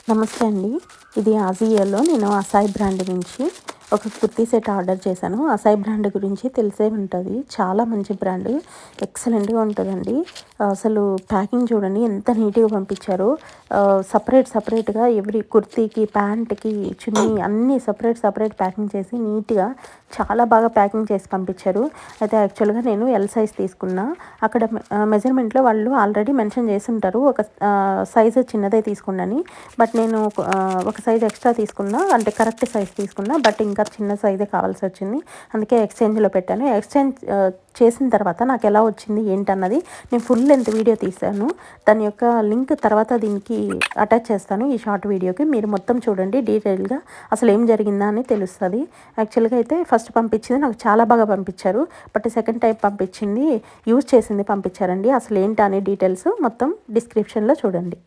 నమస్తే అండి. ఇది ఆజియోలో నేను అసాయి బ్రాండ్ నుంచి ఒక కుర్తీ సెట్ ఆర్డర్ చేశాను. అసాయి బ్రాండ్ గురించి తెలిసే ఉంటది. చాలా మంచి బ్రాండ్. ఎక్సలెంట్‌గా ఉంటదండి. అసలు ప్యాకింగ్ చూడండి ఎంత నీట్‌గా పంపించారో. సెపరేట్‌గా ఎవ్రీ కుర్తీకి, ప్యాంట్‌కి, చున్నీ అన్నీ సెపరేట్ ప్యాకింగ్ చేసి నీట్‌గా చాలా బాగా ప్యాకింగ్ చేసి పంపించారు. అయితే యాక్చువల్‌గా నేను ఎల్ సైజ్ తీసుకున్నా. అక్కడ మెజర్‌మెంట్‌లో వాళ్ళు ఆల్రెడీ మెన్షన్ చేసుంటారు. ఒక సైజు చిన్నదే తీసుకోండని. బట్ నేను ఒక సైజ్ ఎక్స్ట్రా తీసుకున్నా. అంటే కరెక్ట్ సైజ్ తీసుకున్నా. బట్ ఇంకా చిన్న సైజే కావాల్సొచ్చింది. అందుకే ఎక్స్‌చేంజ్‌లో పెట్టాను. ఎక్స్‌చేంజ్ చేసిన తర్వాత నాకెలా వచ్చింది ఏంటన్నది నేను ఫుల్ లెంత్ వీడియో తీశాను. దాని యొక్క లింక్ తర్వాత దీనికి అటాచ్ చేస్తాను ఈ షార్ట్ వీడియోకి. మీరు మొత్తం చూడండి డీటెయిల్‌గా అసలు ఏం జరిగిందా అని తెలుస్తది. యాక్చువల్‌గా అయితే ఫస్ట్ పంపించింది నాకు చాలా బాగా పంపించారు. బట్ సెకండ్ టైం పంపించింది యూజ్ చేసింది పంపించారండి. అసలు ఏంటి అనే డీటెయిల్స్ మొత్తం డిస్క్రిప్షన్‌లో చూడండి.